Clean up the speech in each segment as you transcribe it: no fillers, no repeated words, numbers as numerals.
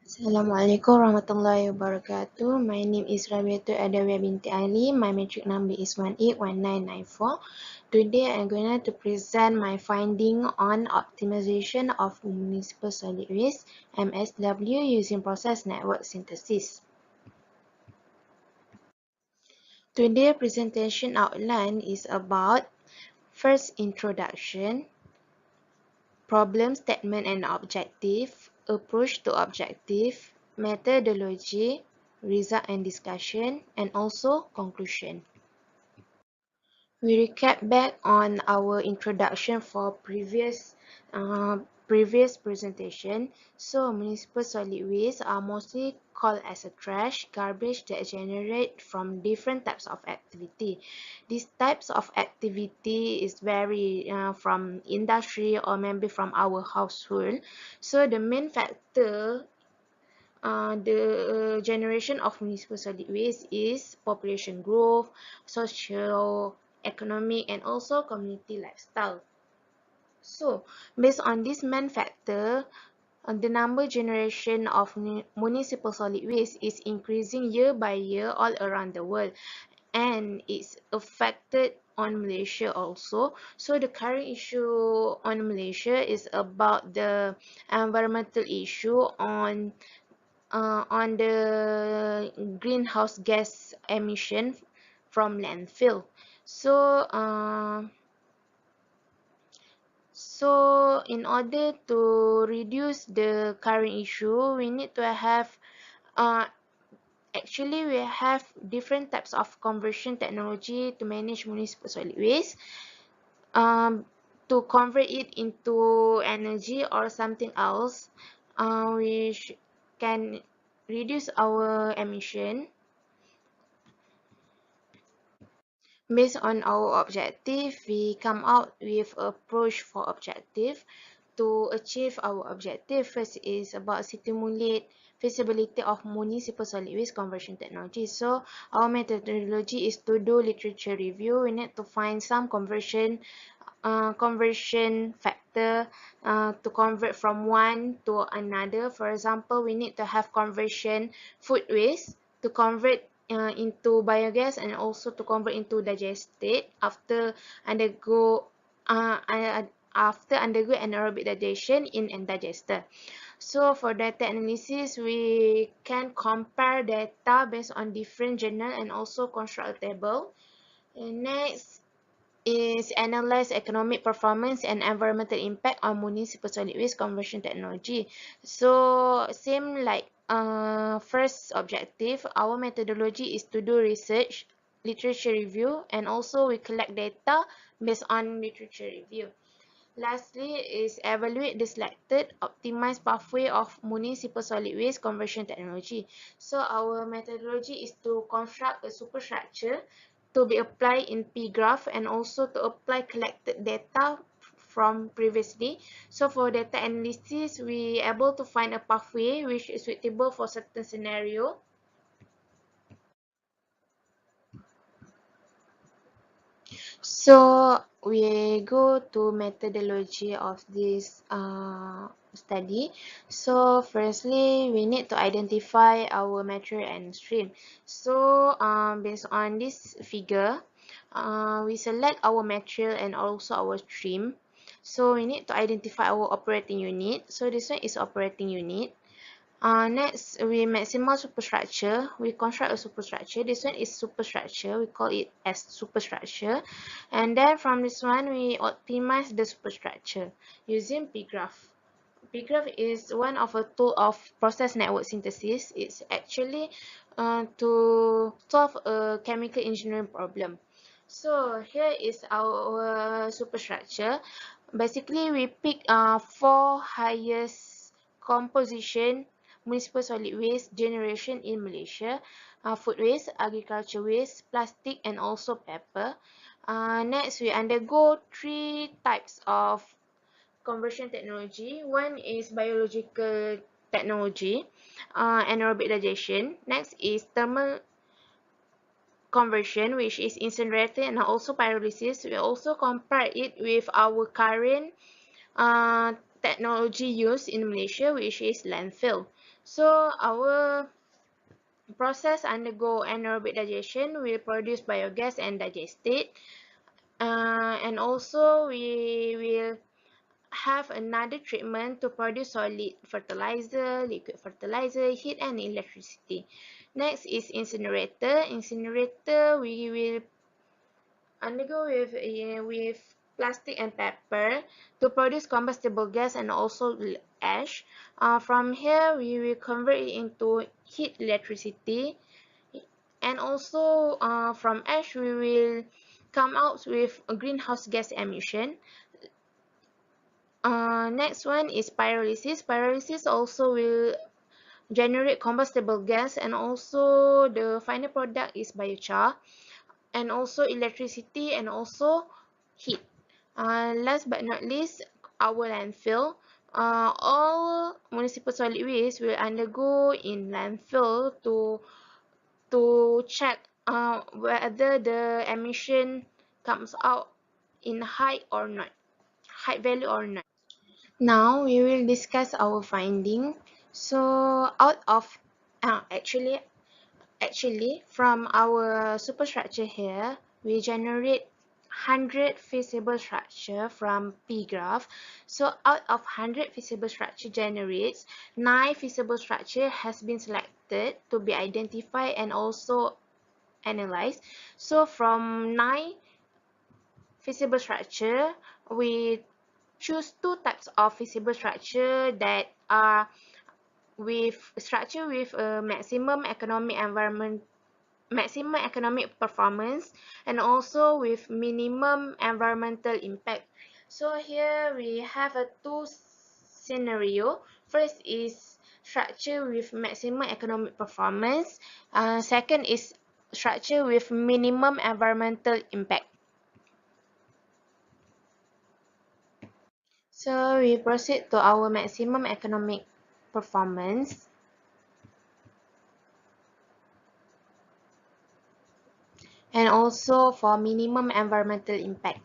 Assalamualaikum warahmatullahi wabarakatuh. My name is Rabiatul Adawiyah binti Ali. My metric number is 181994. Today I'm going to present my finding on optimization of municipal solid waste MSW using process network synthesis. Today's presentation outline is about first introduction, problem statement and objective, approach to objective, methodology, result and discussion, and also conclusion. We recap back on our introduction for previous presentation. So municipal solid waste are mostly called as a trash, garbage that generate from different types of activity. These types of activity is vary from industry or maybe from our household. So the main factor the generation of municipal solid waste is population growth, socio-economic, and also community lifestyle. So, based on this main factor, the number generation of municipal solid waste is increasing year by year all around the world, and it's affected on Malaysia also. So the current issue on Malaysia is about the environmental issue on the greenhouse gas emission from landfill. So in order to reduce the current issue, we need to have actually we have different types of conversion technology to manage municipal solid waste. To convert it into energy or something else, which can reduce our emission. Based on our objective, we come out with a approach for objective. To achieve our objective, first is about stimulate feasibility of municipal solid waste conversion technology. So our methodology is to do literature review. We need to find some conversion factor to convert from one to another. For example, we need to have conversion food waste to convert into biogas and also to convert into digestate after undergo anaerobic digestion in digester. So for data analysis, we can compare data based on different journal and also construct a table. And next is analyze economic performance and environmental impact on municipal solid waste conversion technology. So same like first objective, our methodology is to do research, literature review, and also we collect data based on literature review. Lastly is evaluate the selected optimized pathway of municipal solid waste conversion technology. So our methodology is to construct a superstructure to be applied in P-graph and also to apply collected data from previously. So for data analysis, we able to find a pathway which is suitable for certain scenario. So we go to methodology of this study. So firstly, we need to identify our material and stream. So based on this figure, we select our material and also our stream. So we need to identify our operating unit. So this one is operating unit. Next, we maximal superstructure. We construct a superstructure. This one is superstructure. We call it as superstructure. And then from this one, we optimize the superstructure using P-graph. P-graph is one of a tool of process network synthesis. It's actually to solve a chemical engineering problem. So here is our superstructure. Basically, we pick four highest composition municipal solid waste generation in Malaysia: food waste, agriculture waste, plastic, and also paper. Next, we undergo three types of conversion technology. One is biological technology, anaerobic digestion. Next is thermal conversion, which is incinerator and also pyrolysis. We also compare it with our current technology used in Malaysia, which is landfill. So our process undergo anaerobic digestion, will produce biogas and digest it. And also we will have another treatment to produce solid fertilizer, liquid fertilizer, heat and electricity. Next is incinerator. Incinerator we will undergo with plastic and paper to produce combustible gas and also ash. From here we will convert it into heat electricity, and also from ash we will come out with a greenhouse gas emission. Next one is pyrolysis. Pyrolysis also will generate combustible gas, and also the final product is biochar, and also electricity and also heat. Last but not least, our landfill. All municipal solid waste will undergo in landfill to check whether the emission comes out in height or not, height value or not. Now we will discuss our finding. So out of actually from our superstructure here, we generate 100 feasible structure from P graph. So out of 100 feasible structure generates 9 feasible structure has been selected to be identified and also analyzed. So from 9 feasible structure, we choose two types of feasible structure that are with structure with a maximum economic performance, and also with minimum environmental impact. So here we have a two scenario. First is structure with maximum economic performance. Second is structure with minimum environmental impact. So we proceed to our maximum economic performance. And also for minimum environmental impact.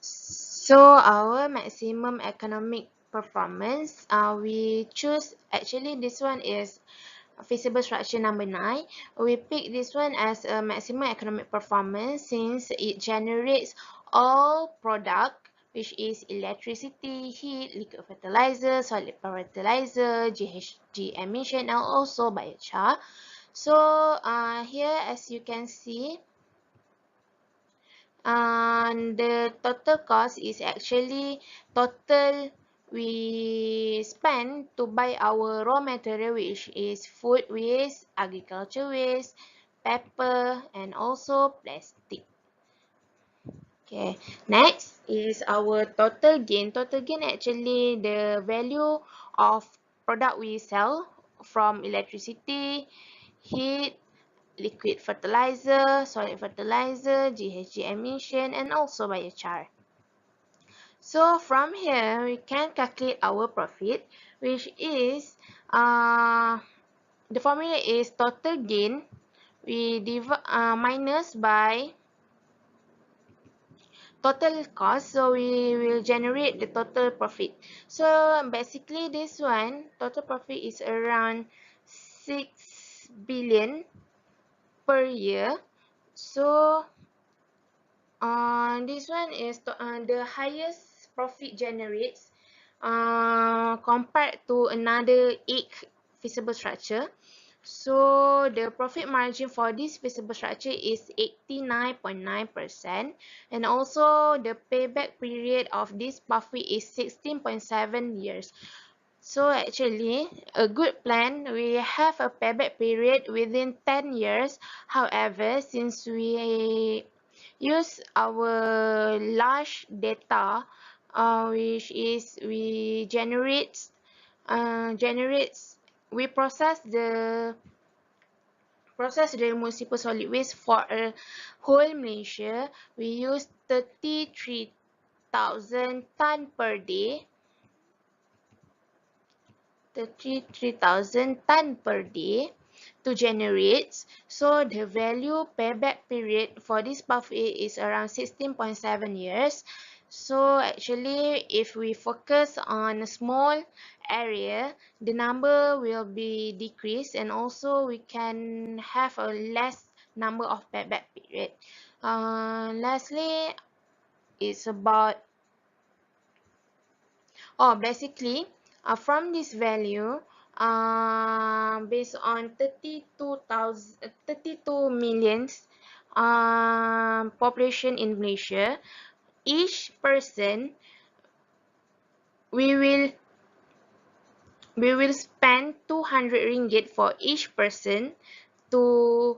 So our maximum economic performance, we choose, actually this one is feasible structure number 9. We pick this one as a maximum economic performance since it generates all product, which is electricity, heat, liquid fertilizer, solid fertilizer, GHG emission, and also biochar. So here as you can see, the total cost is actually total we spend to buy our raw material, which is food waste, agriculture waste, paper, and also plastic. Okay, next is our total gain. Total gain actually the value of product we sell from electricity, heat, liquid fertilizer, solid fertilizer, GHG emission, and also biochar. So from here, we can calculate our profit, which is the formula is total gain we minus by total cost, so we will generate the total profit. So basically this one total profit is around 6 billion per year. So this one is the highest profit generates compared to another 8 feasible structure. So the profit margin for this feasible structure is 89.9%, and also the payback period of this profit is 16.7 years. So actually, a good plan, we have a payback period within 10 years. However, since we use our large data, which is we process the municipal solid waste for a whole Malaysia. We use 33,000 ton per day. 33,000 ton per day to generate. So the value payback period for this pathway is around 16.7 years. So actually, if we focus on a small area, the number will be decreased, and also we can have a less number of payback period. Lastly, it's about basically from this value, based on 32 millions population in Malaysia, each person we will spend 200 ringgit for each person to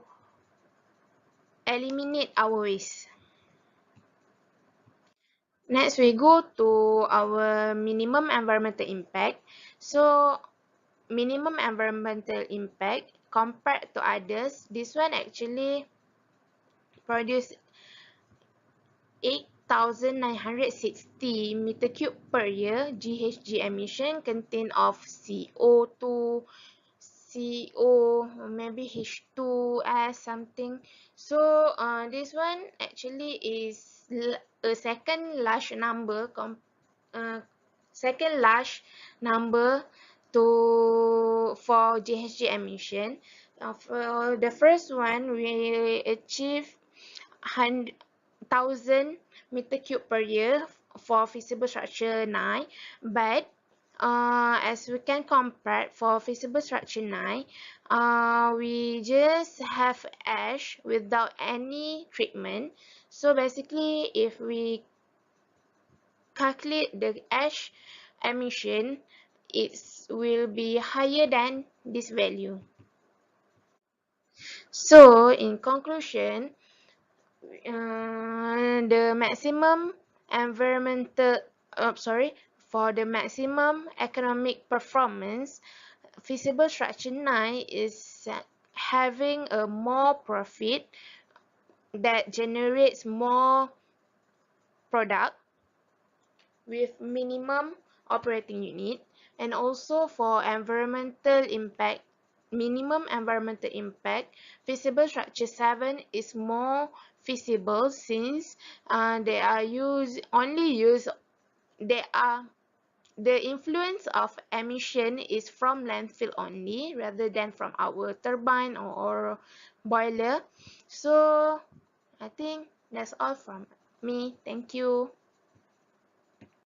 eliminate our waste. Next, we go to our minimum environmental impact. So, minimum environmental impact compared to others, this one actually produce 8,960 meter cube per year GHG emission contain of CO2, maybe H2S something. So this one actually is a uh, second large number for GHG emission. For the first one, we achieve 1,000 meter cube per year for feasible structure 9, but as we can compare for feasible structure 9, we just have ash without any treatment. So basically, if we calculate the ash emission, it will be higher than this value. So in conclusion, the maximum environmental for the maximum economic performance, feasible structure 9 is having a more profit that generates more product with minimum operating unit, and also for environmental impact, minimum environmental impact, feasible structure 7 is more feasible since they are they are the influence of emission is from landfill only rather than from our turbine or boiler. So I think that's all from me. Thank you.